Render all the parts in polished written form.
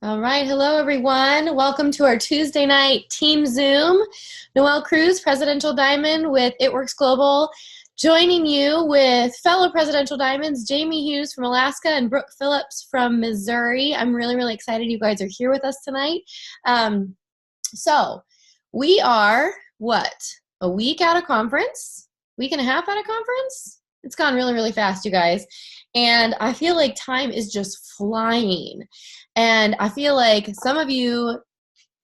All right. Hello, everyone. Welcome to our Tuesday night Team Zoom. Noelle Cruz, Presidential Diamond with It Works Global, joining you with fellow Presidential Diamonds, Jamie Hughes from Alaska and Brooke Phillips from Missouri. I'm really excited you guys are here with us tonight. So we are, a week out of conference? Week and a half out of conference? It's gone really fast, you guys. And I feel like time is just flying. And I feel like some of you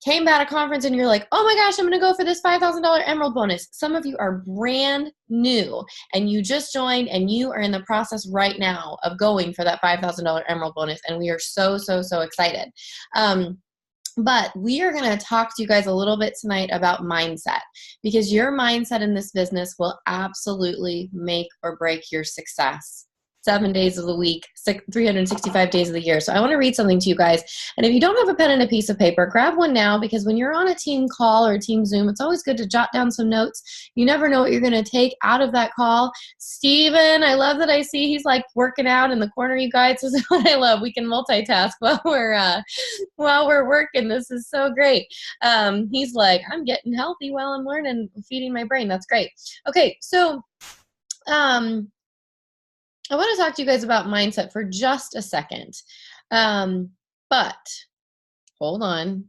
came out of conference and you're like, oh my gosh, I'm going to go for this $5,000 Emerald bonus. Some of you are brand new and you just joined and you are in the process right now of going for that $5,000 Emerald bonus. And we are so excited. But we are going to talk to you guys a little bit tonight about mindset, because your mindset in this business will absolutely make or break your success. 7 days of the week, 365 days of the year. So I want to read something to you guys. And if you don't have a pen and a piece of paper, grab one now, because when you're on a team call or a team Zoom, it's always good to jot down some notes. You never know what you're going to take out of that call. Steven, I love that I see he's like working out in the corner, you guys. This is what I love. We can multitask while we're working. This is so great. He's like, I'm getting healthy while I'm learning, feeding my brain. That's great. Okay, so I want to talk to you guys about mindset for just a second. But hold on.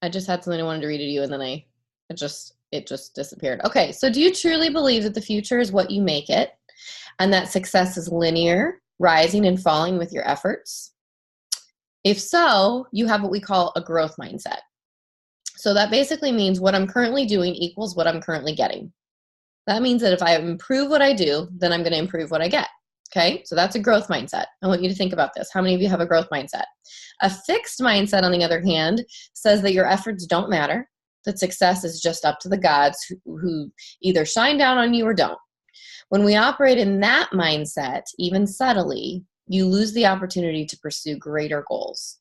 I just had something I wanted to read to you and then it just disappeared. Okay, so do you truly believe that the future is what you make it and that success is linear, rising and falling with your efforts? If so, you have what we call a growth mindset. So that basically means what I'm currently doing equals what I'm currently getting. That means that if I improve what I do, then I'm going to improve what I get. Okay, so that's a growth mindset. I want you to think about this. How many of you have a growth mindset? A fixed mindset, on the other hand, says that your efforts don't matter, that success is just up to the gods who either shine down on you or don't. When we operate in that mindset, even subtly, you lose the opportunity to pursue greater goals.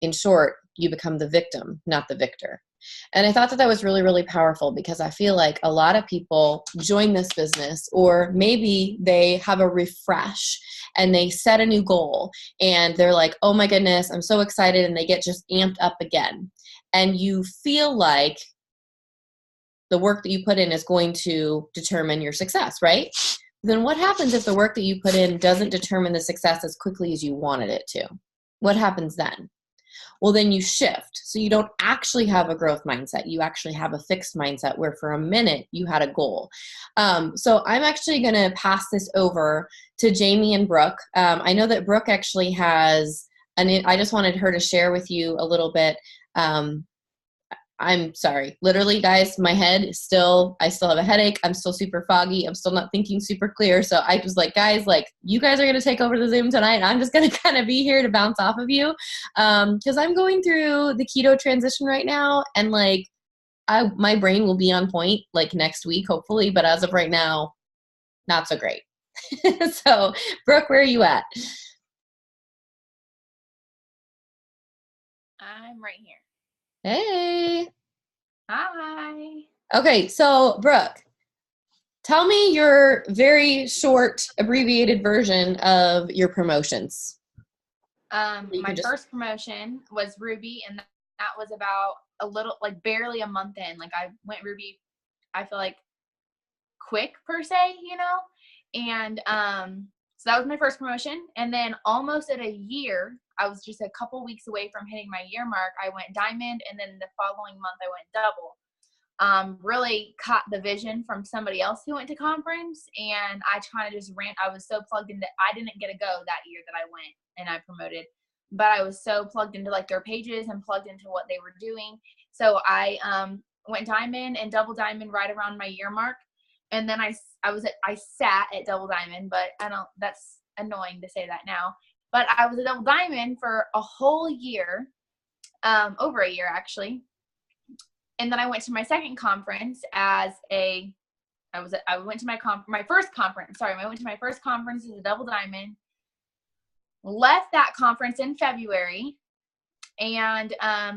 In short, you become the victim, not the victor. And I thought that was really powerful, because I feel like a lot of people join this business, or maybe they have a refresh and they set a new goal and they're like, oh my goodness, I'm so excited, and they get just amped up again. And you feel like the work that you put in is going to determine your success, right? Then what happens if the work that you put in doesn't determine the success as quickly as you wanted it to? What happens then? Well, then you shift. So you don't actually have a growth mindset. You actually have a fixed mindset where for a minute you had a goal. So I'm actually going to pass this over to Jamie and Brooke. I know that Brooke actually has, I just wanted her to share with you a little bit. I'm sorry. Literally, guys, my head is I still have a headache. I'm still super foggy. I'm still not thinking super clear. So I was like, guys, you guys are going to take over the Zoom tonight. I'm just going to kind of be here to bounce off of you. Because I'm going through the keto transition right now. And my brain will be on point next week, hopefully. But as of right now, not so great. So Brooke, where are you at? I'm right here. Hey. Hi. Okay, so Brooke, tell me your very short, abbreviated version of your promotions. My first promotion was Ruby, and that was about barely a month in. I went Ruby, I feel like quick per se, and so that was my first promotion. And then almost at a year, I was just a couple weeks away from hitting my year mark. I went diamond, and then the following month I went double. Really caught the vision from somebody else who went to conference, and I kind of just ran. I was so plugged into, I didn't get a go that year that I went and I promoted, but I was so plugged into their pages and plugged into what they were doing. So I went diamond and double diamond right around my year mark. And then I sat at double diamond, but that's annoying to say that now, but I was a double diamond for a whole year, over a year actually. And then I went to my second conference I went to my first conference as a double diamond, left that conference in February, and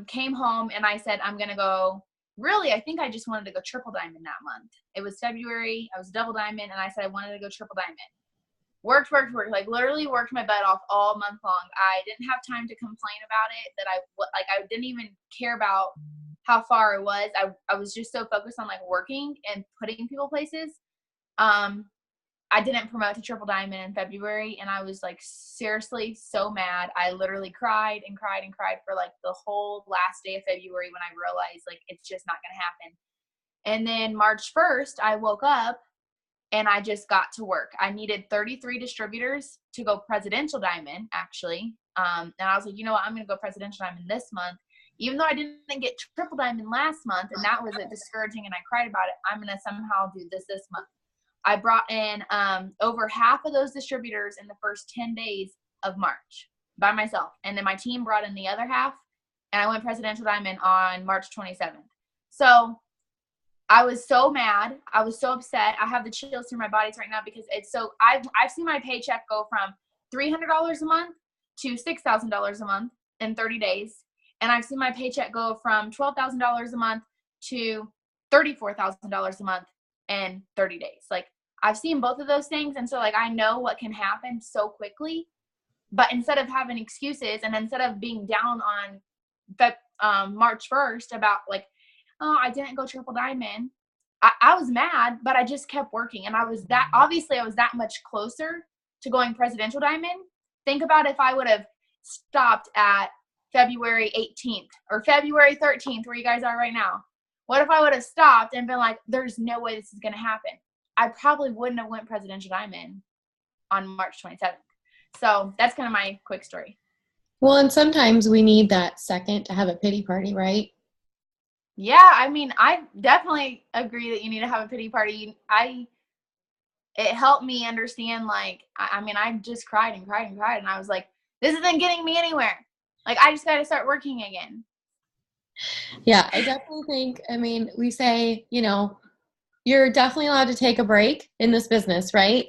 came home, and I said, I'm going to go, really, I think I just wanted to go triple diamond that month. It was February, I was double diamond, and I said I wanted to go triple diamond. Like literally worked my butt off all month long. I didn't have time to complain about it, that I didn't even care about how far it was. I was just so focused on like working and putting people places. I didn't promote to Triple Diamond in February, and I was like seriously so mad. I literally cried and cried and cried for like the whole last day of February when I realized like it's just not going to happen. And then March 1st, I woke up and I just got to work. I needed 33 distributors to go Presidential Diamond, actually. And I was like, you know what? I'm going to go Presidential Diamond this month. Even though I didn't get Triple Diamond last month, and that was discouraging, and I cried about it, I'm going to somehow do this month. I brought in over half of those distributors in the first 10 days of March by myself. And then my team brought in the other half, and I went Presidential Diamond on March 27th. So I was so mad. I was so upset. I have the chills through my bodies right now because it's so, I've seen my paycheck go from $300 a month to $6,000 a month in 30 days. And I've seen my paycheck go from $12,000 a month to $34,000 a month in 30 days. Like, I've seen both of those things. And so like, I know what can happen so quickly, but instead of having excuses and instead of being down on March 1st about like, oh, I didn't go Triple Diamond, I was mad, but I just kept working. And I was that much closer to going Presidential Diamond. Think about if I would have stopped at February 18th or February 13th, where you guys are right now. What if I would have stopped and been like, there's no way this is going to happen? I probably wouldn't have went Presidential Diamond on March 27th. So that's kind of my quick story. Well, and sometimes we need that second to have a pity party, right? Yeah, I mean, I definitely agree that you need to have a pity party. It helped me understand, like, I mean, I just cried and cried and cried, and I was like, this isn't getting me anywhere. Like, I just got to start working again. Yeah, I definitely think, I mean, we say, you know, you're definitely allowed to take a break in this business, right?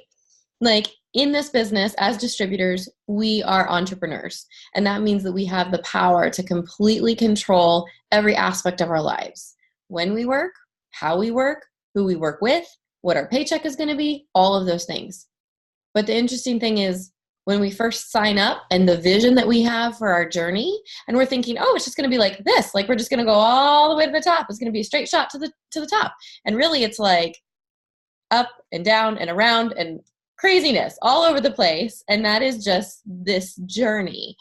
Like, in this business, as distributors, we are entrepreneurs. And that means that we have the power to completely control every aspect of our lives. When we work, how we work, who we work with, what our paycheck is going to be, all of those things. But the interesting thing is, when we first sign up and the vision that we have for our journey, and we're thinking, oh, it's just going to be like this, like we're just going to go all the way to the top. It's going to be a straight shot to the top. And really it's like up and down and around and craziness all over the place. And that is just this journey.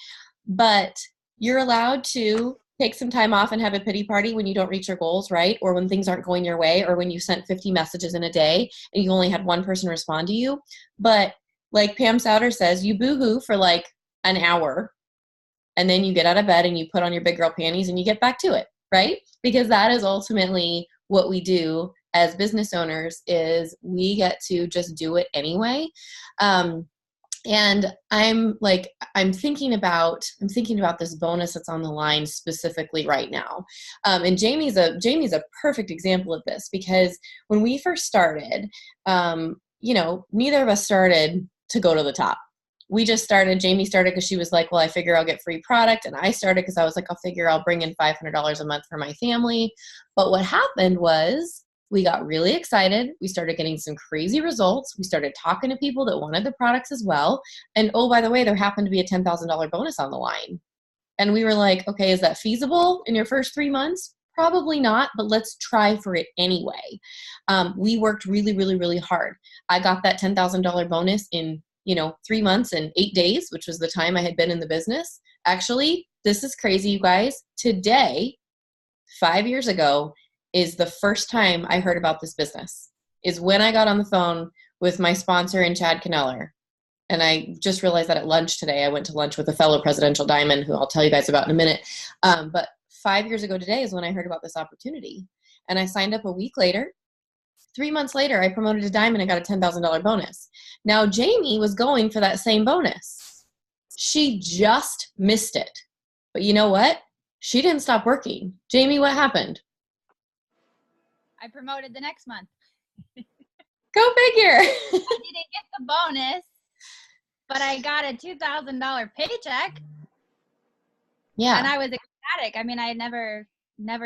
But you're allowed to take some time off and have a pity party when you don't reach your goals, right? Or when things aren't going your way, or when you sent 50 messages in a day and you only had one person respond to you. But like Pam Souter says, you boohoo for like an hour, and then you get out of bed and you put on your big girl panties and you get back to it, right? Because that is ultimately what we do as business owners, is we get to just do it anyway. And I'm thinking about this bonus that's on the line specifically right now. And Jamie's a perfect example of this, because when we first started, you know, neither of us started to go to the top. We just started. Jamie started because she was like, well, I figure I'll get free product. And I started because I was like, I'll figure I'll bring in $500 a month for my family. But what happened was, we got really excited. We started getting some crazy results. We started talking to people that wanted the products as well. And oh, by the way, there happened to be a $10,000 bonus on the line. And we were like, okay, is that feasible in your first 3 months? Probably not, but let's try for it anyway. We worked really, really, really hard. I got that $10,000 bonus in 3 months and 8 days, which was the time I had been in the business. Actually, this is crazy, you guys. Today, 5 years ago, is the first time I heard about this business, is when I got on the phone with my sponsor and Chad Kneller. And I just realized that at lunch today, I went to lunch with a fellow Presidential Diamond, who I'll tell you guys about in a minute. But 5 years ago today is when I heard about this opportunity. And I signed up a week later. 3 months later, I promoted to Diamond and got a $10,000 bonus. Now, Jamie was going for that same bonus. She just missed it. But you know what? She didn't stop working. Jamie, what happened? I promoted the next month. Go figure. I didn't get the bonus, but I got a $2,000 paycheck. Yeah. And I was ecstatic. I mean, I had never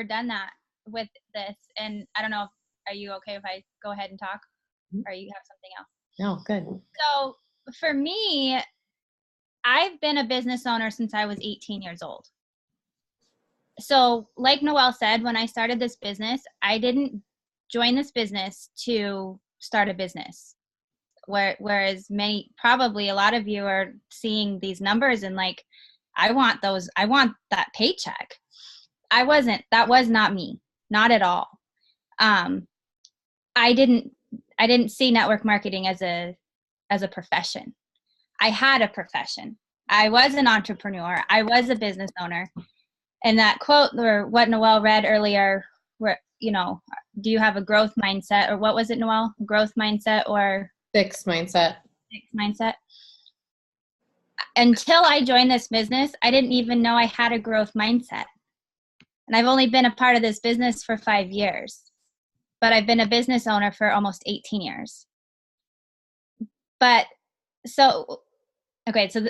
done that with this. And I don't know, are you okay if I go ahead and talk? Or you have something else? No, good. So for me, I've been a business owner since I was 18 years old. So like Noelle said, when I started this business, I didn't join this business to start a business. Whereas probably a lot of you are seeing these numbers and like, I want that paycheck. That was not me, not at all. I didn't see network marketing as a profession. I had a profession. I was an entrepreneur. I was a business owner. And that quote, or what Noelle read earlier, where, do you have a growth mindset, or what was it, Noelle? Growth mindset or fixed mindset? Fixed mindset. Until I joined this business, I didn't even know I had a growth mindset. And I've only been a part of this business for 5 years, but I've been a business owner for almost 18 years. But so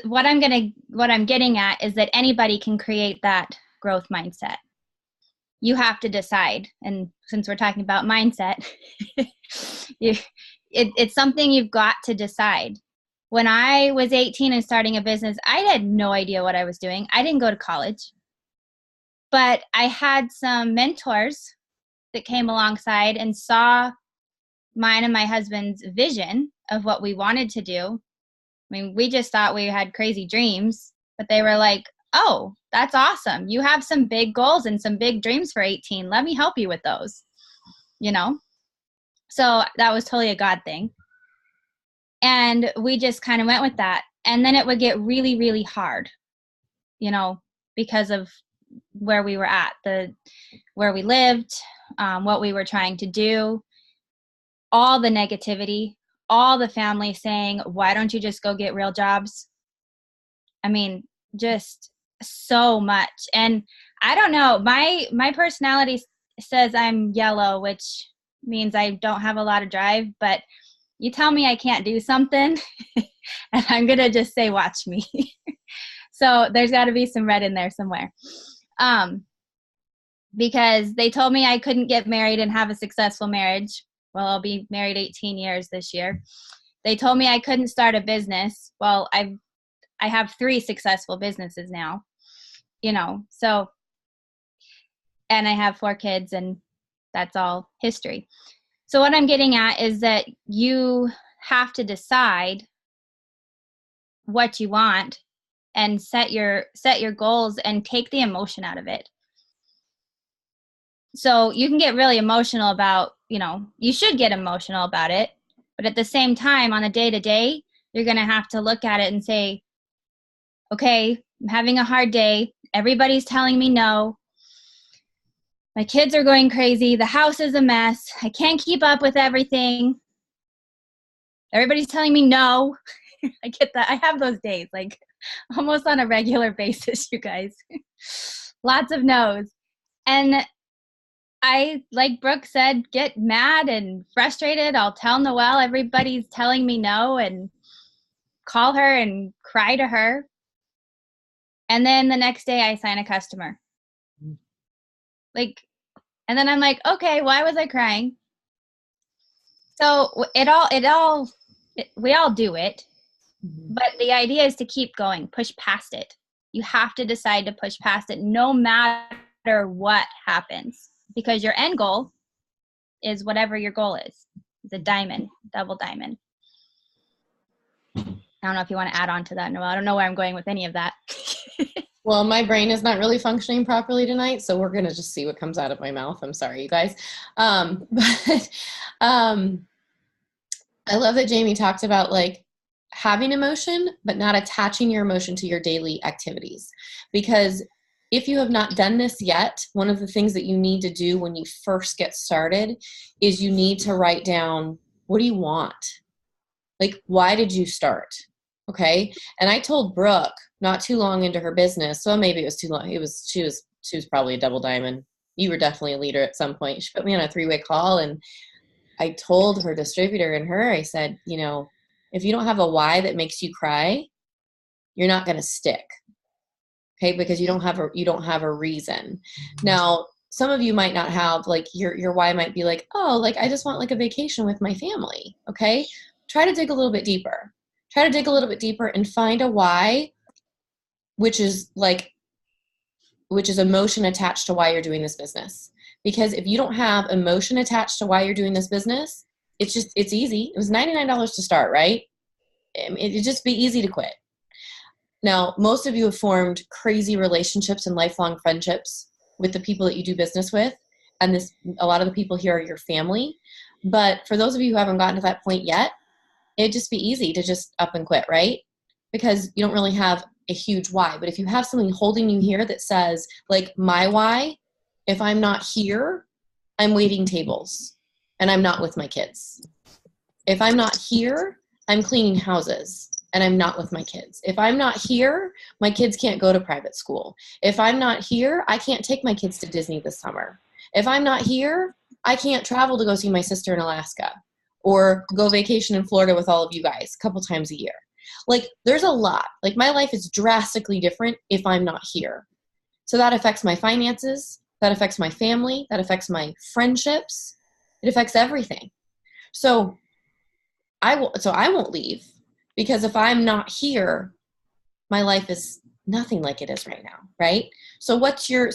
what I'm getting at is that anybody can create that growth mindset. You have to decide. And since we're talking about mindset, it's something you've got to decide. When I was 18 and starting a business, I had no idea what I was doing. I didn't go to college, but I had some mentors that came alongside and saw mine and my husband's vision of what we wanted to do. I mean, we just thought we had crazy dreams, but they were like, oh, that's awesome. You have some big goals and some big dreams for 18. Let me help you with those, So that was totally a God thing. And we just kind of went with that. And then it would get really, really hard, because of where we were at, where we lived, what we were trying to do, all the negativity, all the family saying, why don't you just go get real jobs? I mean, just so much. And I don't know, my personality says I'm yellow, which means I don't have a lot of drive, but you tell me I can't do something and I'm going to just say, watch me. So there's got to be some red in there somewhere. Because they told me I couldn't get married and have a successful marriage. Well, I'll be married 18 years this year. They told me I couldn't start a business. Well, I have 3 successful businesses now, so, and I have 4 kids, and that's all history. So what I'm getting at is that you have to decide what you want and set your goals and take the emotion out of it. So you can get really emotional about, you should get emotional about it, but at the same time, on a day-to-day, you're going to have to look at it and say, okay, I'm having a hard day. Everybody's telling me no. My kids are going crazy. The house is a mess. I can't keep up with everything. Everybody's telling me no. I get that. I have those days, like almost on a regular basis, you guys. Lots of no's. And I, like Brooke said, get mad and frustrated. I'll tell Noelle everybody's telling me no and call her and cry to her. And then the next day I sign a customer. And then I'm like, okay, why was I crying? So we all do it, but the idea is to keep going, push past it. You have to decide to push past it no matter what happens, because your end goal is whatever your goal is. It's a diamond, double diamond. I don't know if you want to add on to that, Noelle. I don't know where I'm going with any of that. Well, my brain is not really functioning properly tonight, so we're going to just see what comes out of my mouth. I'm sorry, you guys. But I love that Jamie talked about like having emotion, but not attaching your emotion to your daily activities. Because if you have not done this yet, one of the things that you need to do when you first get started is you need to write down, what do you want? Like, why did you start? Okay. And I told Brooke not too long into her business, so maybe it was too long. She was probably a double diamond. You were definitely a leader at some point. She put me on a 3-way call, and I told her distributor and her, I said, if you don't have a why that makes you cry, you're not going to stick. Okay. Because you don't have a reason. Now, some of you might not have, like, your why might be like, oh, like I just want like a vacation with my family. Okay. Try to dig a little bit deeper. try to dig a little bit deeper and find a why, which is emotion attached to why you're doing this business. Because if you don't have emotion attached to why you're doing this business, it's easy. It was $99 to start, right? It'd just be easy to quit. Now, most of you have formed crazy relationships and lifelong friendships with the people that you do business with. And a lot of the people here are your family. But for those of you who haven't gotten to that point yet, it'd just be easy to just up and quit, right? Because you don't really have a huge why. But if you have something holding you here that says, like, my why, if I'm not here, I'm waiting tables and I'm not with my kids. If I'm not here, I'm cleaning houses and I'm not with my kids. If I'm not here, my kids can't go to private school. If I'm not here, I can't take my kids to Disney this summer. If I'm not here, I can't travel to go see my sister in Alaska or go vacation in Florida with all of you guys a couple times a year. Like, there's a lot. Like, my life is drastically different if I'm not here. So that affects my finances. That affects my family. That affects my friendships. It affects everything. So I won't leave, because if I'm not here, my life is nothing like it is right now, right? So what's your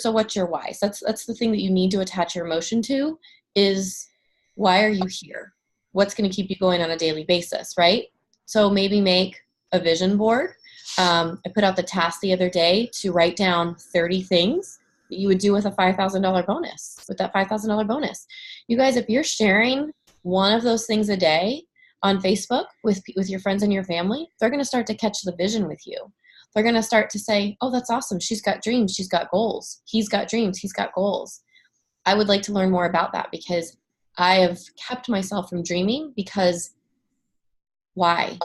why? So that's the thing that you need to attach your emotion to, is why are you here? What's going to keep you going on a daily basis, right? So maybe make a vision board. I put out the task the other day to write down 30 things that you would do with a $5,000 bonus, with that $5,000 bonus. You guys, if you're sharing one of those things a day on Facebook with your friends and your family, they're going to start to catch the vision with you. They're going to start to say, oh, that's awesome. She's got dreams. She's got goals. He's got dreams. He's got goals. I would like to learn more about that, because I have kept myself from dreaming. Because why?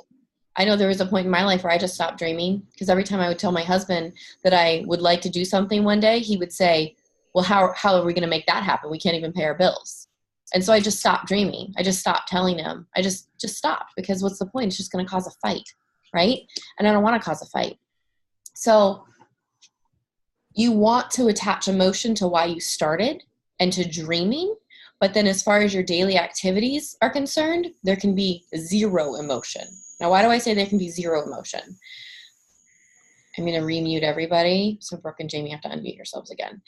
I know there was a point in my life where I just stopped dreaming, because every time I would tell my husband that I would like to do something one day, he would say, well, how are we going to make that happen? We can't even pay our bills. And so I just stopped dreaming. I just stopped telling him. I just stopped, because what's the point? It's just going to cause a fight, right? And I don't want to cause a fight. So you want to attach emotion to why you started and to dreaming. But then as far as your daily activities are concerned, there can be zero emotion. Now, why do I say there can be zero emotion? I'm going to remute everybody. So Brooke and Jamie have to unmute yourselves again.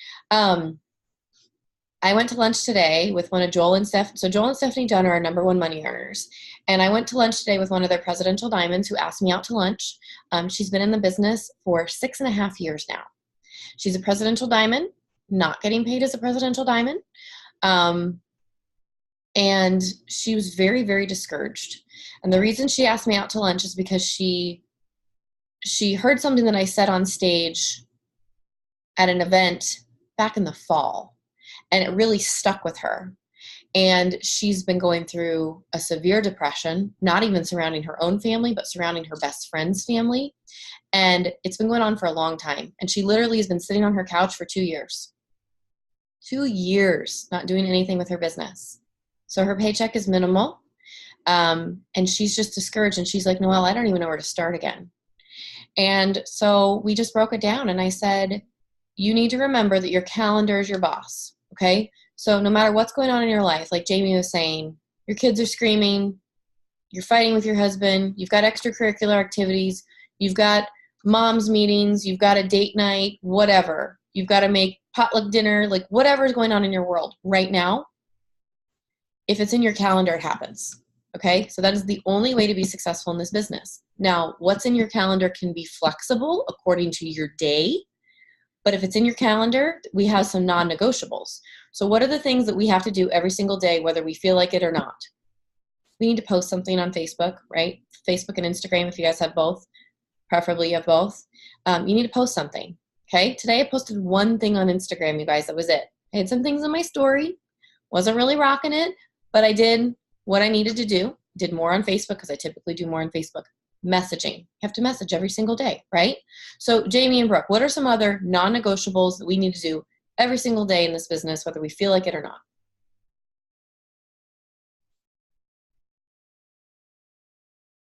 I went to lunch today with one of Joel and Stephanie. So Joel and Stephanie Dunn are our #1 money earners. And I went to lunch today with one of their presidential diamonds who asked me out to lunch. She's been in the business for 6.5 years now. She's a presidential diamond, not getting paid as a presidential diamond. And she was very, very discouraged. And the reason she asked me out to lunch is because she heard something that I said on stage at an event back in the fall. And it really stuck with her. And she's been going through a severe depression, not even surrounding her own family, but surrounding her best friend's family. And it's been going on for a long time. And she literally has been sitting on her couch for 2 years. 2 years not doing anything with her business. So her paycheck is minimal. And she's just discouraged. And she's like, Noelle, I don't even know where to start again. And so we just broke it down. And I said, you need to remember that your calendar is your boss. Okay? So no matter what's going on in your life, like Jamie was saying, your kids are screaming, you're fighting with your husband, you've got extracurricular activities, you've got mom's meetings, you've got a date night, whatever. You've got to make potluck dinner, like whatever is going on in your world right now. If it's in your calendar, it happens. Okay? So that is the only way to be successful in this business. Now, what's in your calendar can be flexible according to your day. But if it's in your calendar, we have some non-negotiables. So what are the things that we have to do every single day, whether we feel like it or not? We need to post something on Facebook, right? Facebook and Instagram, if you guys have both. Preferably you have both. You need to post something, okay? Today I posted one thing on Instagram, you guys. That was it. I had some things in my story. Wasn't really rocking it, but I did what I needed to do. Did more on Facebook, because I typically do more on Facebook. Messaging. You have to message every single day, right? So Jamie and Brooke, what are some other non-negotiables that we need to do every single day in this business, whether we feel like it or not?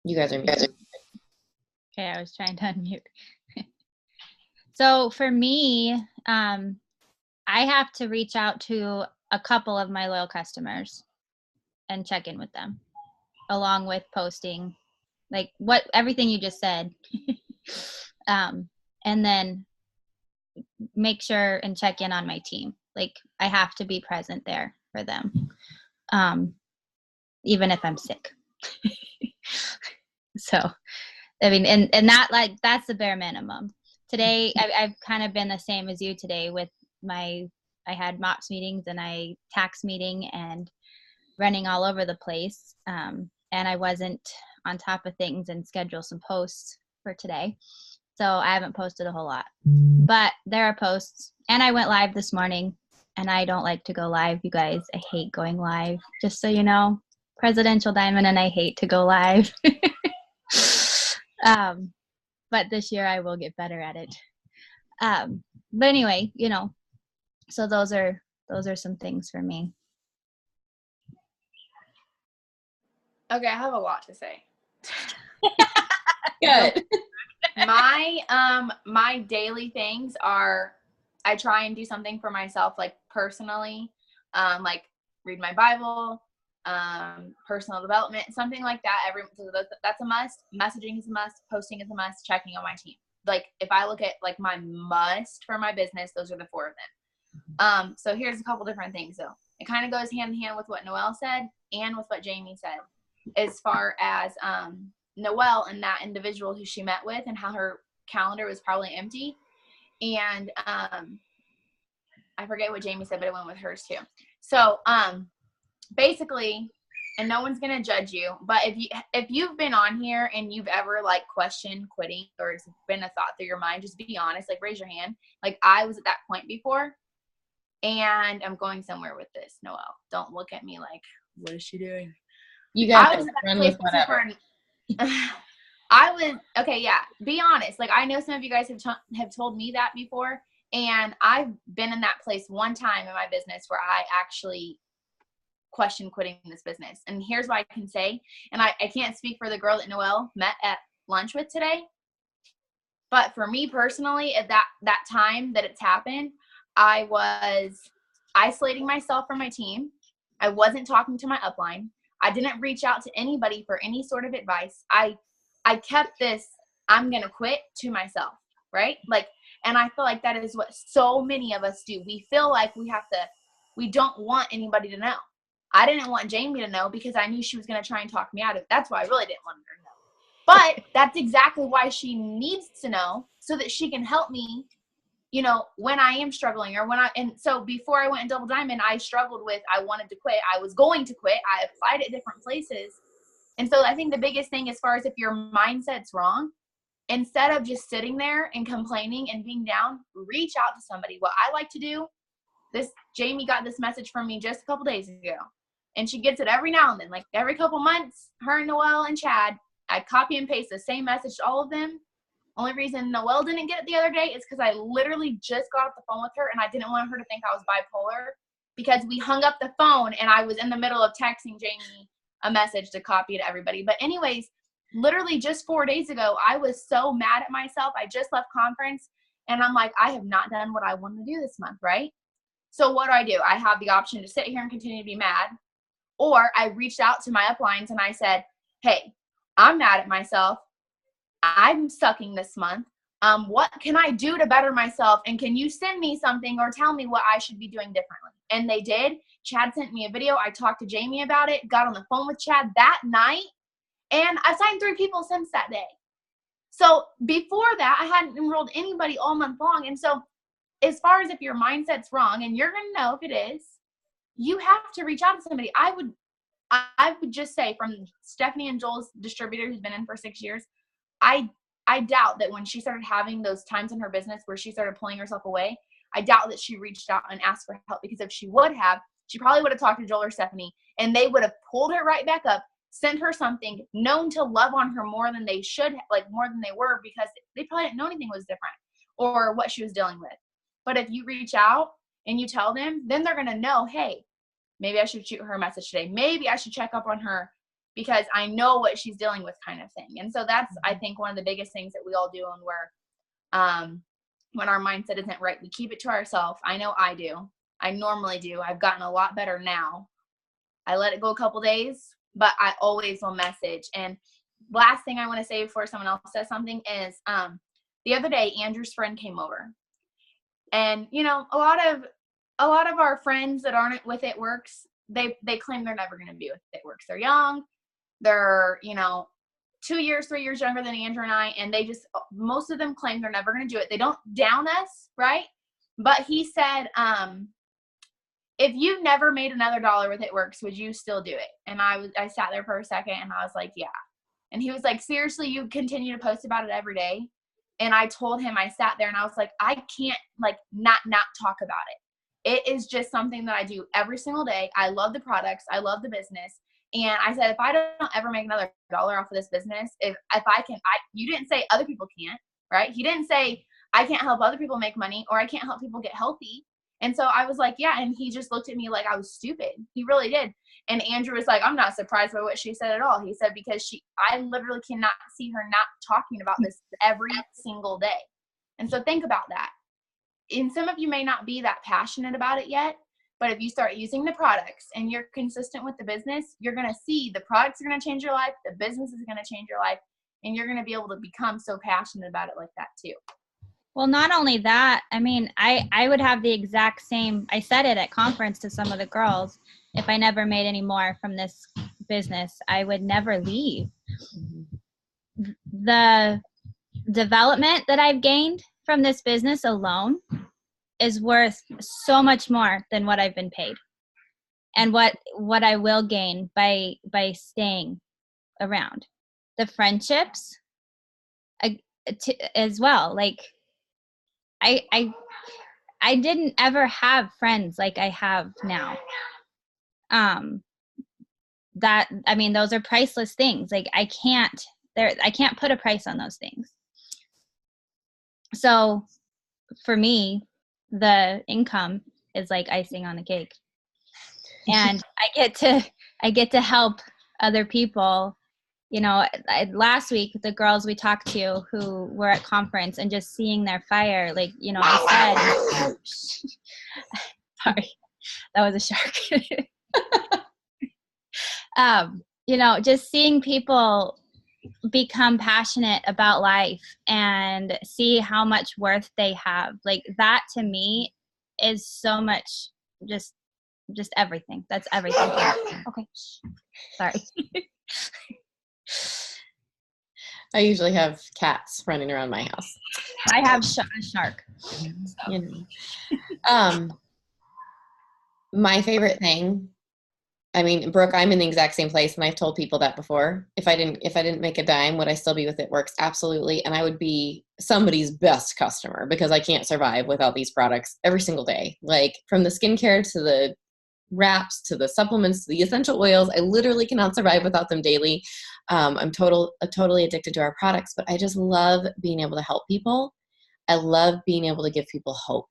You guys are muted. Okay, I was trying to unmute. So for me, I have to reach out to a couple of my loyal customers and check in with them, along with posting like everything you just said. And then make sure and check in on my team. Like I have to be present there for them. Even if I'm sick. So, I mean, and that, like, that's the bare minimum. Today, I've kind of been the same as you today with I had MOPS meetings and tax meeting and running all over the place. And I wasn't on top of things and schedule some posts for today. So I haven't posted a whole lot, but there are posts, and I went live this morning, and I don't like to go live, you guys. I hate going live, just so you know. Presidential Diamond and I hate to go live. But this year I will get better at it. But anyway, you know, so those are some things for me. Okay, I have a lot to say. Good. My daily things are, I try and do something for myself, like personally, like read my Bible, personal development, something like that. That's a must. Messaging is a must. Posting is a must. Checking on my team. Like if I look at like my must for my business, those are the 4 of them. So here's a couple different things though. It kind of goes hand in hand with what Noelle said and with what Jamie said, as far as Noelle and that individual who she met with and how her calendar was probably empty. And I forget what Jamie said, but it went with hers too. So basically, and no one's gonna judge you, but if you've been on here and you've ever like questioned quitting, or it's been a thought through your mind, just be honest, like raise your hand. Like I was at that point before, and I'm going somewhere with this. Noelle, don't look at me like, what is she doing? You got to run with whatever. Okay, yeah, be honest. Like I know some of you guys have told me that before, and I've been in that place one time in my business where I actually question quitting this business. And here's what I can say, and I can't speak for the girl that Noelle met at lunch with today, but for me personally, at that time that it's happened, I was isolating myself from my team. I wasn't talking to my upline. I didn't reach out to anybody for any sort of advice. I kept this I'm gonna quit to myself, right? Like, and I feel like that is what so many of us do. We feel like we don't want anybody to know. I didn't want Jamie to know because I knew she was going to try and talk me out of it. That's why I really didn't want her to know. But that's exactly why she needs to know, so that she can help me, you know, when I am struggling or and so before I went in Double Diamond, I struggled with, I wanted to quit. I was going to quit. I applied at different places. And so I think the biggest thing, as far as if your mindset's wrong, instead of just sitting there and complaining and being down, reach out to somebody. What I like to do, Jamie got this message from me just a couple days ago. And she gets it every now and then, like every couple months, her and Noelle and Chad, I copy and paste the same message to all of them. Only reason Noelle didn't get it the other day is because I literally just got off the phone with her and I didn't want her to think I was bipolar, because we hung up the phone and I was in the middle of texting Jamie a message to copy to everybody. But anyways, literally just 4 days ago, I was so mad at myself. I just left conference and I'm like, I have not done what I wanted to do this month, right? So what do? I have the option to sit here and continue to be mad. Or I reached out to my uplines and I said, hey, I'm mad at myself. I'm sucking this month. What can I do to better myself? And can you send me something or tell me what I should be doing differently? And they did. Chad sent me a video. I talked to Jamie about it, got on the phone with Chad that night, and I've signed 3 people since that day. So before that, I hadn't enrolled anybody all month long. And so as far as if your mindset's wrong, and you're going to know if it is, you have to reach out to somebody. I would just say, from Stephanie and Joel's distributor who's been in for 6 years, I doubt that when she started having those times in her business where she started pulling herself away, I doubt that she reached out and asked for help, because if she would have, she probably would have talked to Joel or Stephanie and they would have pulled her right back up, sent her something, known to love on her more than they should, like more than they were, because they probably didn't know anything was different or what she was dealing with. But if you reach out and you tell them, then they're going to know, hey, maybe I should shoot her a message today. Maybe I should check up on her because I know what she's dealing with, kind of thing. And so that's, I think, one of the biggest things that we all do when our mindset isn't right. We keep it to ourselves. I know I do. I normally do. I've gotten a lot better now. I let it go a couple days, but I always will message. And last thing I want to say before someone else says something is, the other day, Andrew's friend came over, and you know, a lot of our friends that aren't with It Works, they claim they're never going to be with It Works. They're young, they're, you know, 2 years, 3 years younger than Andrew and I, and they just, most of them claim they're never going to do it. They don't down us, right? But he said, if you never made another dollar with It Works, would you still do it? And I sat there for a second, and I was like, yeah. And he was like, seriously, you continue to post about it every day? And I told him, I sat there and I was like, I can't like not talk about it. It is just something that I do every single day. I love the products. I love the business. And I said, if I don't ever make another dollar off of this business, if I can, you didn't say other people can't, right? He didn't say I can't help other people make money, or I can't help people get healthy. And so I was like, yeah. And he just looked at me like I was stupid. He really did. And Andrew was like, I'm not surprised by what she said at all. He said, because I literally cannot see her not talking about this every single day. And so think about that. And some of you may not be that passionate about it yet, but if you start using the products and you're consistent with the business, you're going to see the products are going to change your life. The business is going to change your life. And you're going to be able to become so passionate about it like that too. Well, not only that, I mean, I would have the exact same, I said it at conference to some of the girls, if I never made any more from this business, I would never leave. The development that I've gained from this business alone is worth so much more than what I've been paid, and what I will gain by staying around. The friendships as well. Like I didn't ever have friends like I have now. That, I mean, those are priceless things. Like I can't put a price on those things. So for me, the income is like icing on the cake. And I get to help other people. You know, last week, the girls we talked to who were at conference, and just seeing their fire, like, you know, I said, sorry, that was a shark. You know, just seeing people become passionate about life and see how much worth they have, like that to me is so much, just everything. That's everything. Okay, sorry. I usually have cats running around my house. I have a shark. You know. My favorite thing, I mean, Brooke, I'm in the exact same place, and I've told people that before. If I didn't make a dime, would I still be with It Works? Absolutely. And I would be somebody's best customer, because I can't survive without these products every single day. Like from the skincare to the wraps to the supplements to the essential oils, I literally cannot survive without them daily. I'm totally addicted to our products, but I just love being able to help people. I love being able to give people hope.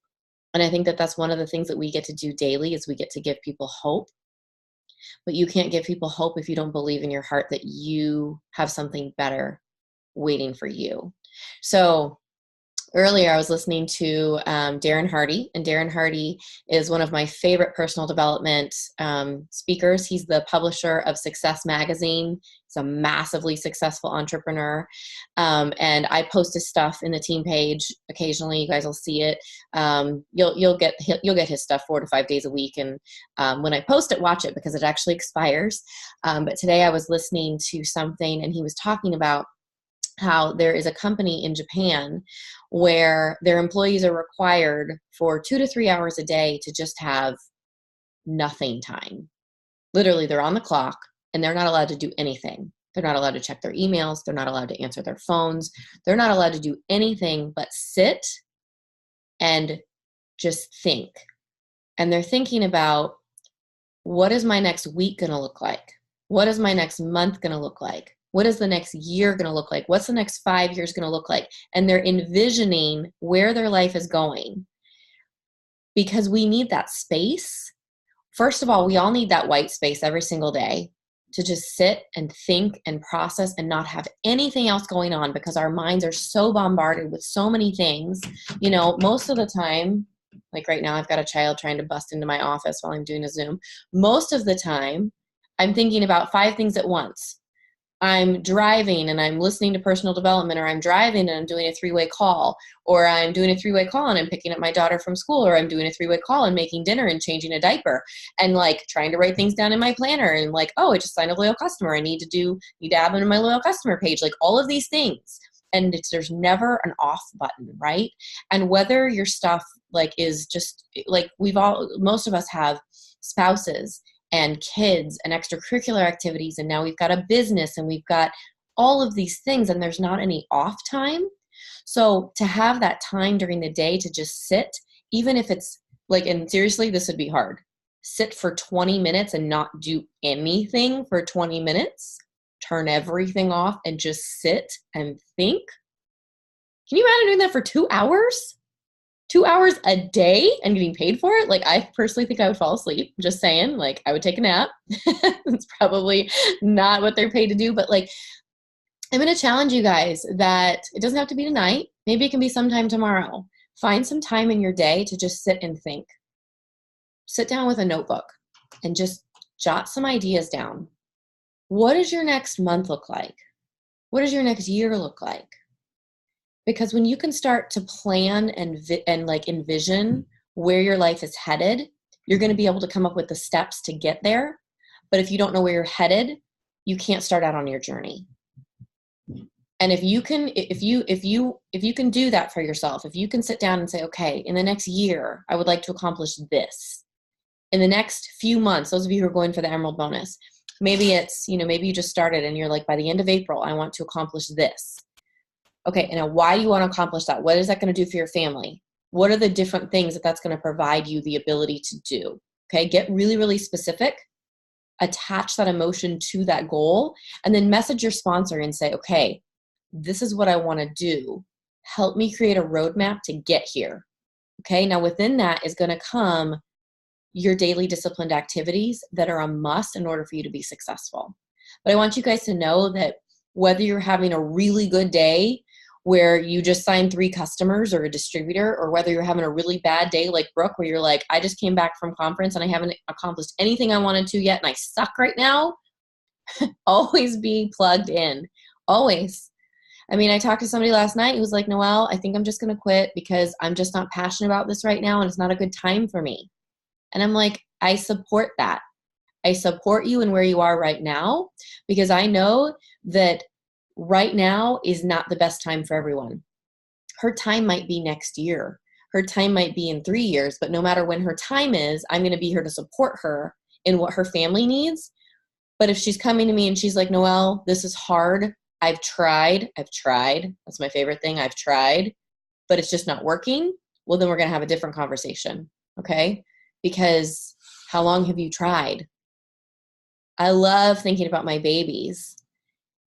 And I think that that's one of the things that we get to do daily, is we get to give people hope. But you can't give people hope if you don't believe in your heart that you have something better waiting for you. So earlier I was listening to Darren Hardy, and Darren Hardy is one of my favorite personal development speakers. He's the publisher of Success Magazine. He's a massively successful entrepreneur. And I post his stuff in the team page occasionally. You guys will see it. You'll get his stuff 4 to 5 days a week. And when I post it, watch it, because it actually expires. But today I was listening to something, and he was talking about how there is a company in Japan where their employees are required for 2 to 3 hours a day to just have nothing time. Literally, they're on the clock and they're not allowed to do anything. They're not allowed to check their emails. They're not allowed to answer their phones. They're not allowed to do anything but sit and just think. And they're thinking about, what is my next week going to look like? What is my next month going to look like? What is the next year going to look like? What's the next 5 years going to look like? And they're envisioning where their life is going, because we need that space. First of all, we all need that white space every single day to just sit and think and process and not have anything else going on, because our minds are so bombarded with so many things. You know, most of the time, like right now, I've got a child trying to bust into my office while I'm doing a Zoom. Most of the time, I'm thinking about 5 things at once. I'm driving and I'm listening to personal development, or I'm driving and I'm doing a 3-way call, or I'm doing a 3-way call and I'm picking up my daughter from school, or I'm doing a 3-way call and making dinner and changing a diaper, and like trying to write things down in my planner, and like, oh, I just signed a loyal customer. I need to add them to my loyal customer page, like all of these things. And there's never an off button, right? And whether your stuff like is just like most of us have spouses and kids and extracurricular activities, and now we've got a business and we've got all of these things, and there's not any off time. So to have that time during the day to just sit, even if it's like, and seriously, this would be hard, sit for 20 minutes and not do anything for 20 minutes, turn everything off and just sit and think. Can you imagine doing that for 2 hours? 2 hours a day and getting paid for it? Like, I personally think I would fall asleep. Just saying, like, I would take a nap. It's probably not what they're paid to do, but like, I'm going to challenge you guys that it doesn't have to be tonight. Maybe it can be sometime tomorrow. Find some time in your day to just sit and think. Sit down with a notebook and just jot some ideas down. What does your next month look like? What does your next year look like? Because when you can start to plan and like envision where your life is headed, you're going to be able to come up with the steps to get there. But if you don't know where you're headed, you can't start out on your journey. And if you can do that for yourself, if you can sit down and say, okay, in the next year, I would like to accomplish this. In the next few months, those of you who are going for the Emerald bonus, maybe it's, maybe you just started and you're like, by the end of April, I want to accomplish this. Okay, and now why do you want to accomplish that? What is that going to do for your family? What are the different things that's going to provide you the ability to do? Okay, get really, really specific. Attach that emotion to that goal, and then message your sponsor and say, okay, this is what I want to do. Help me create a roadmap to get here. Okay, now within that is going to come your daily disciplined activities that are a must in order for you to be successful. But I want you guys to know that whether you're having a really good day where you just signed 3 customers or a distributor, or whether you're having a really bad day like Brooke, where you're like, I just came back from conference and I haven't accomplished anything I wanted to yet and I suck right now, always be plugged in. Always. I mean, I talked to somebody last night who was like, Noelle, I think I'm just going to quit because I'm just not passionate about this right now and it's not a good time for me. And I'm like, I support that. I support you in where you are right now, because I know that right now is not the best time for everyone. Her time might be next year. Her time might be in 3 years, but no matter when her time is, I'm going to be here to support her in what her family needs. But if she's coming to me and she's like, Noelle, this is hard. I've tried. That's my favorite thing. I've tried, but it's just not working. Well, then we're going to have a different conversation. Okay. Because how long have you tried? I love thinking about my babies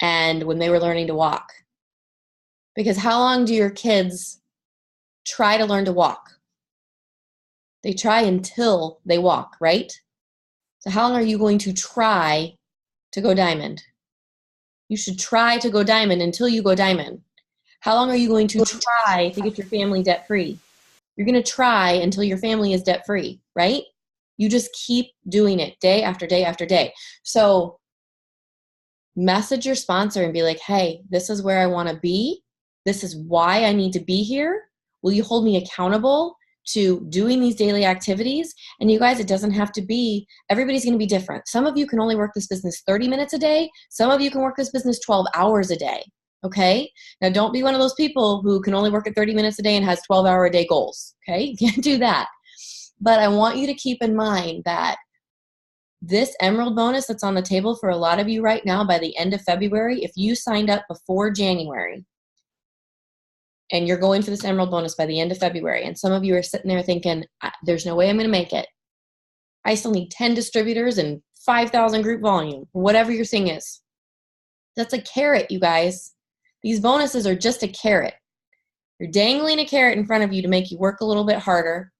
and when they were learning to walk. Because how long do your kids try to learn to walk? They try until they walk, right? So how long are you going to try to go diamond? You should try to go diamond until you go diamond. How long are you going to try to get your family debt free? You're going to try until your family is debt free, right? You just keep doing it day after day after day. So message your sponsor and be like, hey, this is where I want to be. This is why I need to be here. Will you hold me accountable to doing these daily activities? And you guys, it doesn't have to be, everybody's going to be different. Some of you can only work this business 30 minutes a day. Some of you can work this business 12 hours a day. Okay. Now don't be one of those people who can only work at 30 minutes a day and has 12-hour a day goals. Okay. You can't do that. But I want you to keep in mind that this Emerald bonus that's on the table for a lot of you right now, by the end of February, if you signed up before January and you're going for this Emerald bonus by the end of February, and some of you are sitting there thinking, there's no way I'm going to make it. I still need 10 distributors and 5,000 group volume, whatever your thing is. That's a carrot, you guys. These bonuses are just a carrot. You're dangling a carrot in front of you to make you work a little bit harder,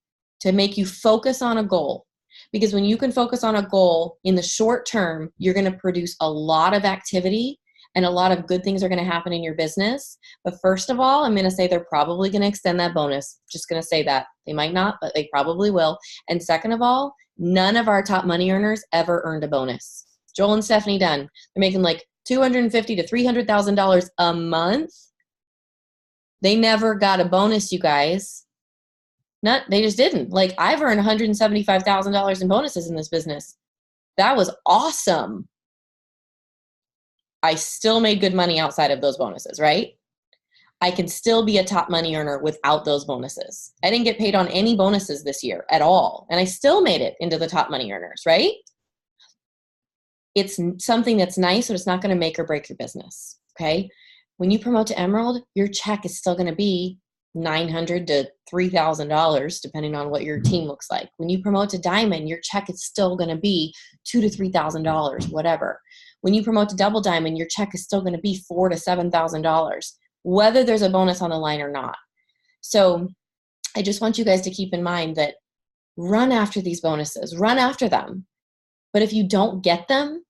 to make you focus on a goal. Because when you can focus on a goal in the short term, you're going to produce a lot of activity and a lot of good things are going to happen in your business. But first of all, I'm going to say they're probably going to extend that bonus. Just going to say that. They might not, but they probably will. And second of all, none of our top money earners ever earned a bonus. Joel and Stephanie Dunn, they're making like $250,000 to $300,000 a month. They never got a bonus, you guys. They just didn't. Like, I've earned $175,000 in bonuses in this business. That was awesome. I still made good money outside of those bonuses, right? I can still be a top money earner without those bonuses. I didn't get paid on any bonuses this year at all. And I still made it into the top money earners, right? It's something that's nice, but it's not going to make or break your business, okay? When you promote to Emerald, your check is still going to be $900 to $3,000, depending on what your team looks like. When you promote to Diamond, your check is still going to be $2,000 to $3,000, whatever. When you promote to Double Diamond, your check is still going to be $4,000 to $7,000, whether there's a bonus on the line or not. So I just want you guys to keep in mind that run after these bonuses, run after them. But if you don't get them,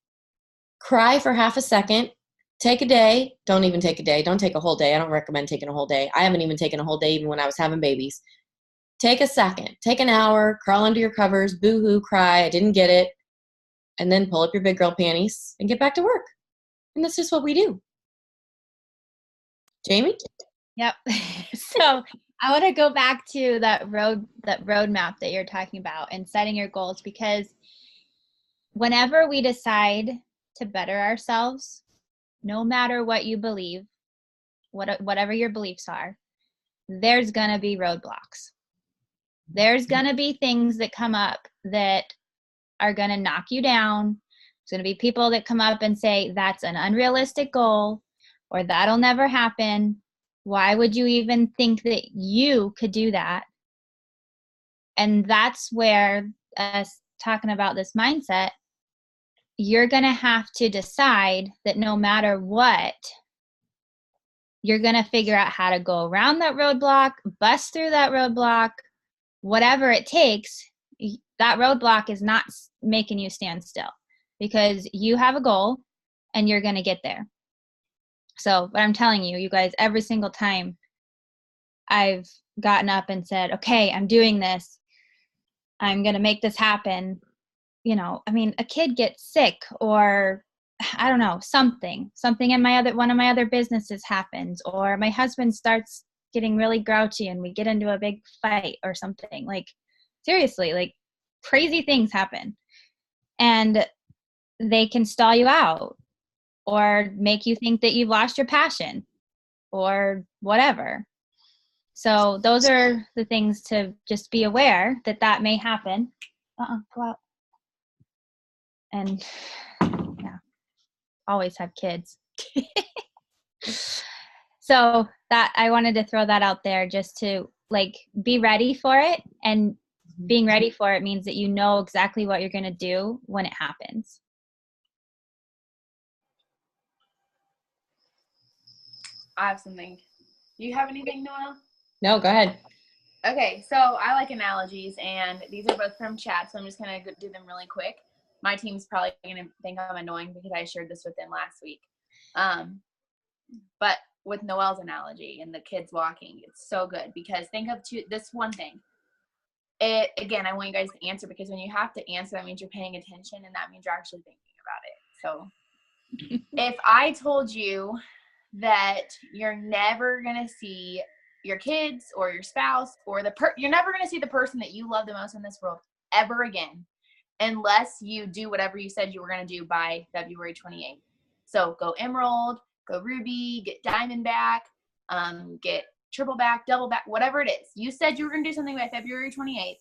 cry for half a second, take a day. Don't even take a day. Don't take a whole day. I don't recommend taking a whole day. I haven't even taken a whole day even when I was having babies. Take a second, take an hour, crawl under your covers, boo-hoo, cry, I didn't get it, and then pull up your big girl panties and get back to work. And that's just what we do. Jamie? Yep. So I want to go back to that roadmap that you're talking about and setting your goals, because whenever we decide to better ourselves, no matter what you believe, whatever your beliefs are, there's going to be roadblocks. There's going to be things that come up that are going to knock you down. There's going to be people that come up and say, that's an unrealistic goal, or that'll never happen. Why would you even think that you could do that? And that's where us talking about this mindset, you're going to have to decide that no matter what, you're going to figure out how to go around that roadblock, bust through that roadblock, whatever it takes. That roadblock is not making you stand still, because you have a goal and you're going to get there. So, but I'm telling you, you guys, every single time I've gotten up and said, okay, I'm doing this, I'm going to make this happen. You know, I mean, a kid gets sick, or I don't know, something in one of my other businesses happens, or my husband starts getting really grouchy and we get into a big fight or something. Like, seriously, like crazy things happen, and they can stall you out or make you think that you've lost your passion or whatever. So those are the things to just be aware that may happen. Go out. And yeah, always have kids. So that I wanted to throw that out there, just to like be ready for it. And being ready for it means that you know exactly what you're going to do when it happens. I have something. Do you have anything, Noelle? No, go ahead. Okay, so I like analogies, and these are both from chat, so I'm just going to do them really quick. My team's probably going to think I'm annoying because I shared this with them last week. But with Noelle's analogy and the kids walking, it's so good, because think of this one thing. Again, I want you guys to answer, because when you have to answer, that means you're paying attention, and that means you're actually thinking about it. So if I told you that you're never going to see your kids or your spouse or you're never going to see the person that you love the most in this world ever again, unless you do whatever you said you were going to do by February 28th. So go Emerald, go Ruby, get Diamond back, get triple back, double back, whatever it is. You said you were going to do something by February 28th.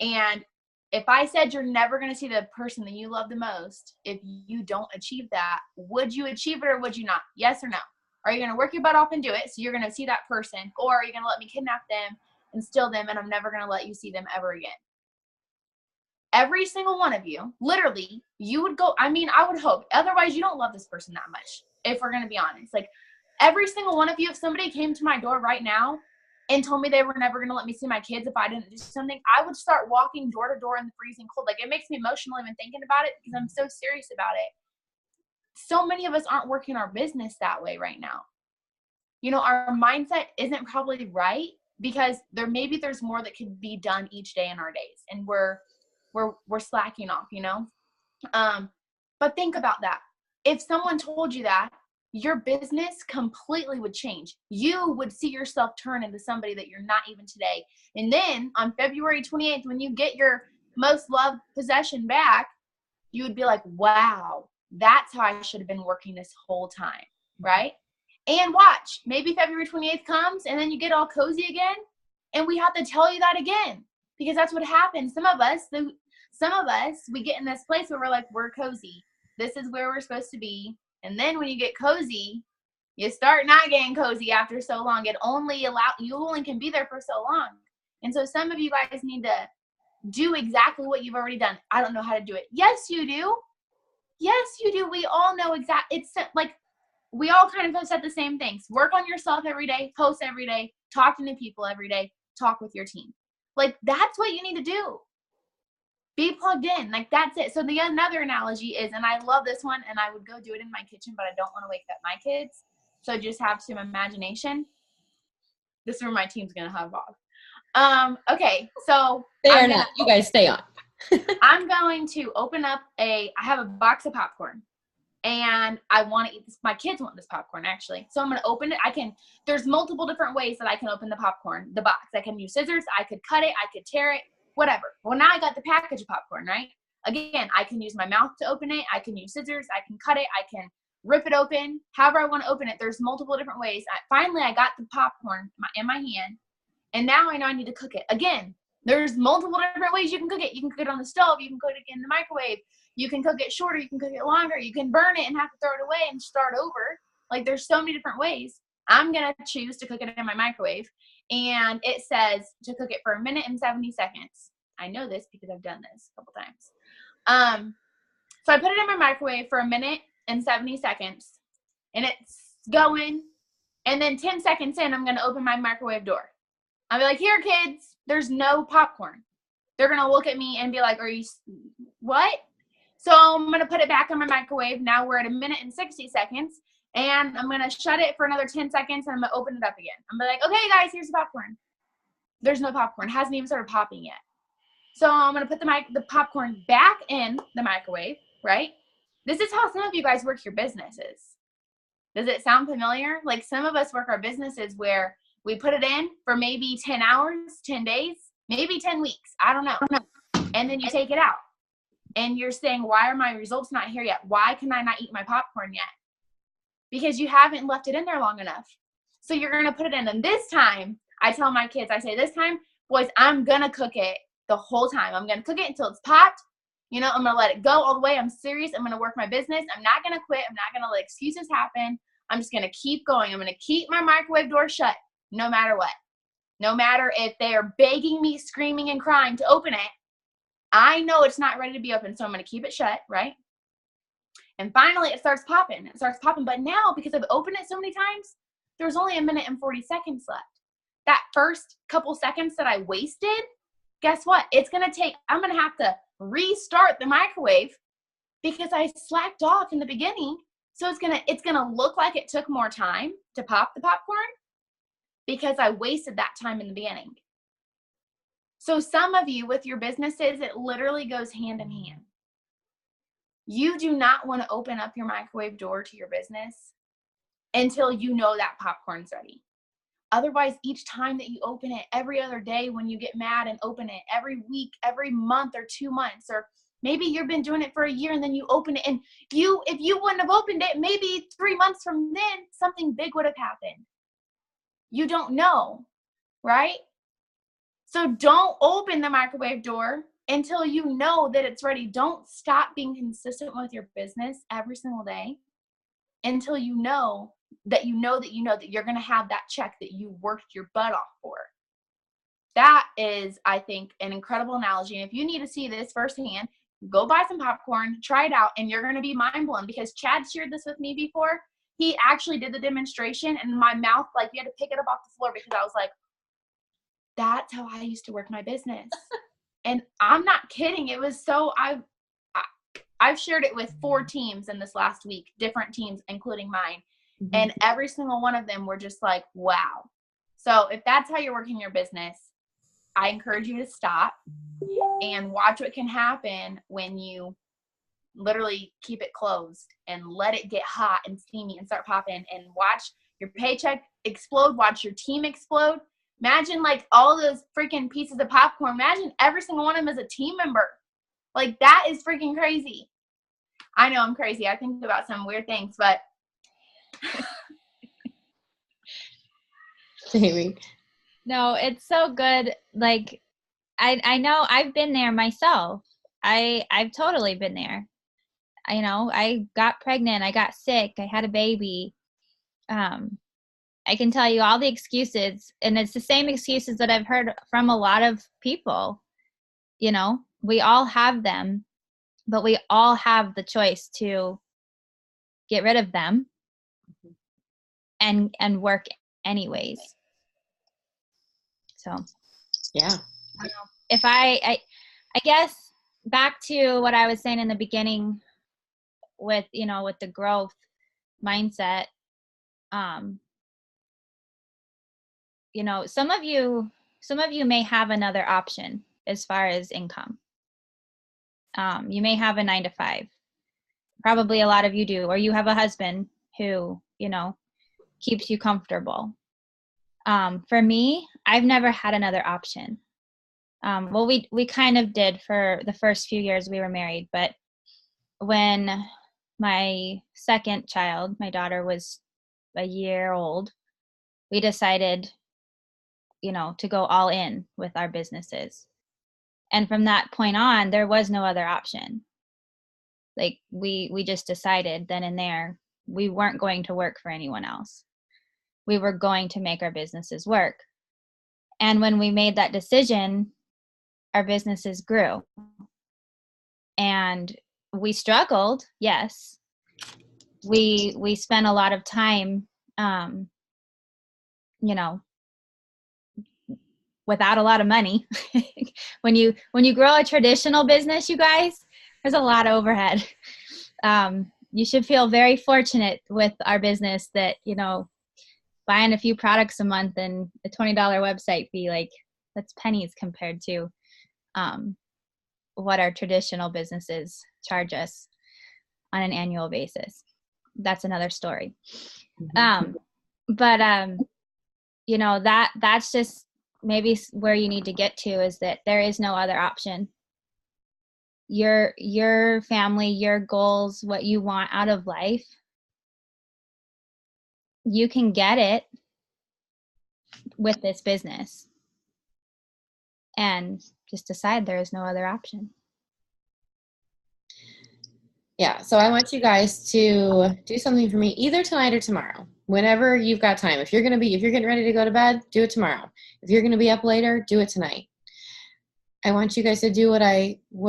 And if I said you're never going to see the person that you love the most, if you don't achieve that, would you achieve it or would you not? Yes or no? Are you going to work your butt off and do it, so you're going to see that person, or are you going to let me kidnap them and steal them, and I'm never going to let you see them ever again? Every single one of you, literally, you would go, I mean, I would hope. Otherwise, you don't love this person that much, if we're going to be honest. Like, every single one of you, if somebody came to my door right now and told me they were never going to let me see my kids if I didn't do something, I would start walking door to door in the freezing cold. Like, it makes me emotional even thinking about it, because I'm so serious about it. So many of us aren't working our business that way right now. You know, our mindset isn't probably right, because there's more that could be done each day in our days, and we're slacking off, you know? But think about that. if someone told you that, your business completely would change. You would see yourself turn into somebody that you're not even today. And then on February 28th, when you get your most loved possession back, you would be like, wow, that's how I should have been working this whole time, right? And watch, maybe February 28th comes and then you get all cozy again, and we have to tell you that again, because that's what happens. Some of us, we get in this place where we're like, we're cozy. This is where we're supposed to be. And then when you get cozy, you start not getting cozy after so long. You only can be there for so long. And so some of you guys need to do exactly what you've already done. I don't know how to do it. Yes, you do. Yes, you do. We all know it's like, we all kind of have said the same things. Work on yourself every day, post every day, talking to people every day, talk with your team. Like, that's what you need to do. Be plugged in. Like, that's it. So another analogy is, and I love this one, and I would go do it in my kitchen, but I don't want to wake up my kids. So just have some imagination. This is where my team's going to have Bob. Okay. So they are not. You guys stay on. I'm going to open up I have a box of popcorn, and I want to eat this. My kids want this popcorn, actually. So I'm going to open it. There's multiple different ways that I can open the box. I can use scissors. I could cut it. I could tear it. Whatever. Well, now I got the package of popcorn, right? Again, I can use my mouth to open it. I can use scissors. I can cut it. I can rip it open. However I want to open it. There's multiple different ways. Finally, I got the popcorn in my hand, and now I know I need to cook it. Again, there's multiple different ways you can cook it. You can cook it on the stove. You can cook it in the microwave. You can cook it shorter. You can cook it longer. You can burn it and have to throw it away and start over. Like, there's so many different ways. I'm going to choose to cook it in my microwave. And it says to cook it for 1 minute and 70 seconds. I know this because I've done this a couple times. So I put it in my microwave for 1 minute and 70 seconds. And it's going. And then 10 seconds in, I'm going to open my microwave door. I'll be like, here, kids, there's no popcorn. They're going to look at me and be like, what? So I'm going to put it back in my microwave. Now we're at 1 minute and 60 seconds. And I'm going to shut it for another 10 seconds, and I'm going to open it up again. I'm going to be like, okay, guys, here's the popcorn. There's no popcorn. It hasn't even started popping yet. So I'm going to put the popcorn back in the microwave, right? This is how some of you guys work your businesses. Does it sound familiar? Like, some of us work our businesses where we put it in for maybe 10 hours, 10 days, maybe 10 weeks. I don't know. And then you take it out. And you're saying, why are my results not here yet? Why can I not eat my popcorn yet? Because you haven't left it in there long enough. So you're going to put it in. And this time, I tell my kids, I say, this time, boys, I'm going to cook it the whole time. I'm going to cook it until it's popped. I'm going to let it go all the way. I'm serious. I'm going to work my business. I'm not going to quit. I'm not going to let excuses happen. I'm just going to keep going. I'm going to keep my microwave door shut no matter what. No matter if they're begging me, screaming and crying to open it. I know it's not ready to be open, so I'm going to keep it shut, right? And finally, it starts popping. But now, because I've opened it so many times, there's only 1 minute and 40 seconds left. That first couple seconds that I wasted, guess what? I'm going to have to restart the microwave because I slacked off in the beginning. So it's going to look like it took more time to pop the popcorn because I wasted that time in the beginning. So some of you with your businesses, it literally goes hand in hand. You do not want to open up your microwave door to your business until you know that popcorn's ready. Otherwise, each time that you open it, every other day when you get mad and open it, every week, every month or 2 months, or maybe you've been doing it for a year and then you open it, and if you wouldn't have opened it, maybe 3 months from then, something big would have happened. You don't know, right? So don't open the microwave door until you know that it's ready. Don't stop being consistent with your business every single day until you know that you're going to have that check that you worked your butt off for. That is, I think, an incredible analogy. And if you need to see this firsthand, go buy some popcorn, try it out, and you're going to be mind blown, because Chad shared this with me before. He actually did the demonstration, and my mouth, like, you had to pick it up off the floor because I was like, that's how I used to work my business. And I'm not kidding. It was so, I've shared it with 4 teams in this last week, different teams, including mine. Mm-hmm. And every single one of them were just like, wow. So if that's how you're working your business, I encourage you to stop and watch what can happen when you literally keep it closed and let it get hot and steamy and start popping and watch your paycheck explode, watch your team explode. Imagine like all those freaking pieces of popcorn. Imagine every single one of them as a team member. Like that is freaking crazy. I know I'm crazy. I think about some weird things, but Amy. No, it's so good. Like I know I've been there myself. I've totally been there. I got pregnant, I got sick, I had a baby. I can tell you all the excuses, and it's the same excuses that I've heard from a lot of people. We all have them, but we all have the choice to get rid of them and work anyways. So yeah, if I guess back to what I was saying in the beginning with the growth mindset, some of you may have another option as far as income. You may have a 9-to-5. Probably a lot of you do, or you have a husband who keeps you comfortable. For me, I've never had another option. Well, we kind of did for the first few years we were married, but when my second child, my daughter, was a year old, we decided, to go all in with our businesses. And from that point on, there was no other option. Like we just decided then and there, we weren't going to work for anyone else. We were going to make our businesses work. And when we made that decision, our businesses grew. And we struggled, yes. We spent a lot of time, without a lot of money. When you grow a traditional business, you guys, there's a lot of overhead. You should feel very fortunate with our business that, buying a few products a month and a $20 website fee, like that's pennies compared to what our traditional businesses charge us on an annual basis. That's another story. But that's just maybe where you need to get to, is that there is no other option. Your family, your goals, what you want out of life, you can get it with this business, and just decide there is no other option. Yeah, so I want you guys to do something for me either tonight or tomorrow, whenever you've got time. If you're getting ready to go to bed, do it tomorrow. If you're going to be up later, do it tonight. I want you guys to do what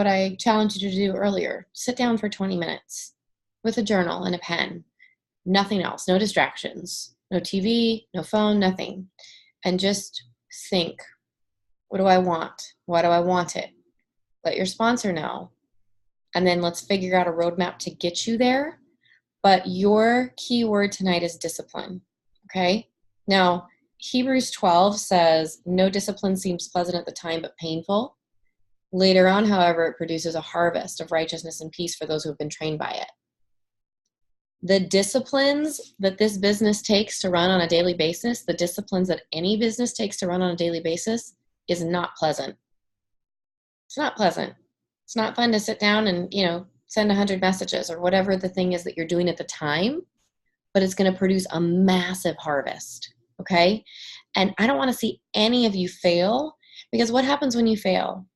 I challenged you to do earlier. Sit down for 20 minutes with a journal and a pen. Nothing else, no distractions, no TV, no phone, nothing. And just think, what do I want? Why do I want it? Let your sponsor know. And then let's figure out a roadmap to get you there. But your key word tonight is discipline, okay? Now, Hebrews 12 says, no discipline seems pleasant at the time, but painful. Later on, however, it produces a harvest of righteousness and peace for those who have been trained by it. The disciplines that this business takes to run on a daily basis, the disciplines that any business takes to run on a daily basis, is not pleasant. It's not pleasant. It's not fun to sit down and, send 100 messages or whatever the thing is that you're doing at the time, but it's going to produce a massive harvest, okay? And I don't want to see any of you fail, because what happens when you fail?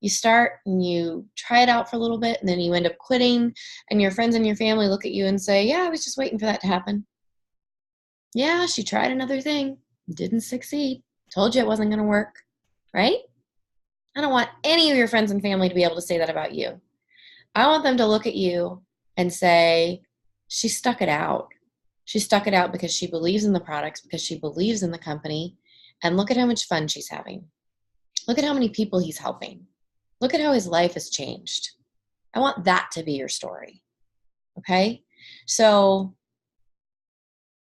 You start and you try it out for a little bit, and then you end up quitting, and your friends and your family look at you and say, yeah, I was just waiting for that to happen. Yeah, she tried another thing, didn't succeed, told you it wasn't going to work, right? I don't want any of your friends and family to be able to say that about you. I want them to look at you and say, she stuck it out. She stuck it out because she believes in the products, because she believes in the company, and look at how much fun she's having. Look at how many people he's helping. Look at how his life has changed. I want that to be your story, okay? So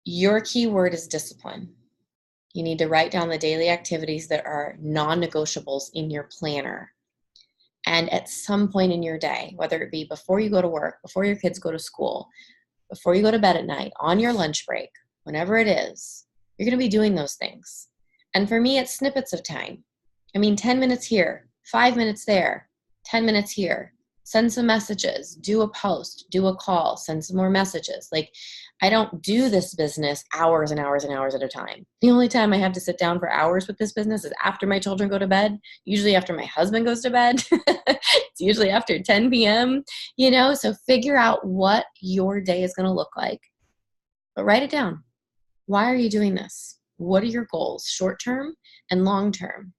your key word is discipline. You need to write down the daily activities that are non-negotiables in your planner. And at some point in your day, whether it be before you go to work, before your kids go to school, before you go to bed at night, on your lunch break, whenever it is, you're going to be doing those things. And for me, it's snippets of time. I mean, 10 minutes here, 5 minutes there, 10 minutes here. Send some messages, do a post, do a call, send some more messages. Like, I don't do this business hours and hours and hours at a time. The only time I have to sit down for hours with this business is after my children go to bed, usually after my husband goes to bed. It's usually after 10 p.m., you know? So figure out what your day is going to look like, but write it down. Why are you doing this? What are your goals, short term and long term?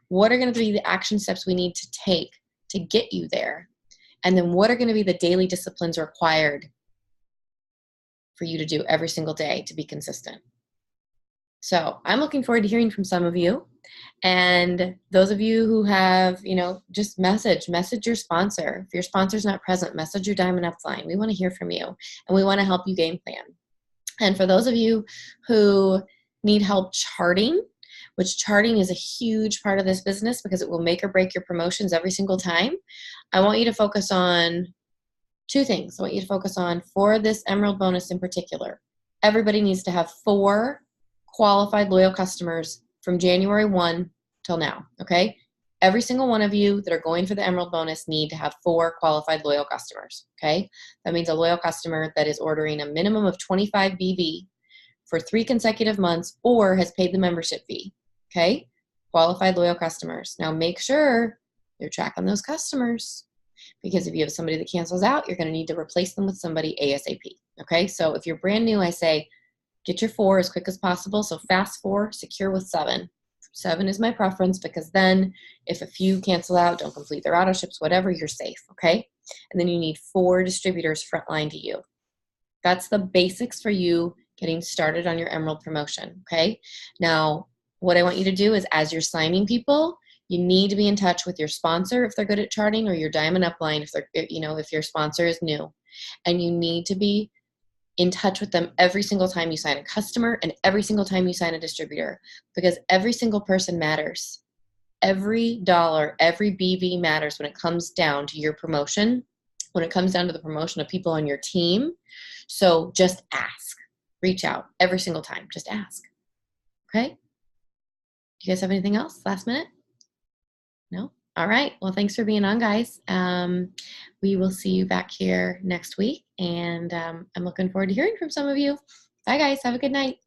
What are going to be the action steps we need to take to get you there? And then what are going to be the daily disciplines required for you to do every single day to be consistent? So I'm looking forward to hearing from some of you. And those of you who have, you know, just message your sponsor. If your sponsor's not present, message your Diamond Upline. We want to hear from you, and we want to help you game plan. And for those of you who need help charting, which charting is a huge part of this business because it will make or break your promotions every single time, I want you to focus on two things. I want you to focus on, for this Emerald bonus in particular, everybody needs to have 4 qualified loyal customers from January 1 till now, okay? Every single one of you that are going for the Emerald bonus need to have 4 qualified loyal customers, okay? That means a loyal customer that is ordering a minimum of 25 BV for 3 consecutive months or has paid the membership fee, okay? Qualified loyal customers. Now make sure you're tracking those customers, because if you have somebody that cancels out, you're going to need to replace them with somebody ASAP, okay? So if you're brand new, I say get your 4 as quick as possible. So fast 4, secure with 7. 7 is my preference, because then if a few cancel out, don't complete their auto ships, whatever, you're safe, okay? And then you need 4 distributors frontline to you. That's the basics for you getting started on your Emerald promotion, okay? Now, what I want you to do is, as you're signing people, you need to be in touch with your sponsor if they're good at charting, or your Diamond Upline if they're, you know, if your sponsor is new. And you need to be in touch with them every single time you sign a customer and every single time you sign a distributor, because every single person matters. Every dollar, every BV matters when it comes down to your promotion, when it comes down to the promotion of people on your team. So just ask. Reach out every single time. Just ask. Okay? Do you guys have anything else last minute? No? All right. Well, thanks for being on, guys. We will see you back here next week, and I'm looking forward to hearing from some of you. Bye, guys. Have a good night.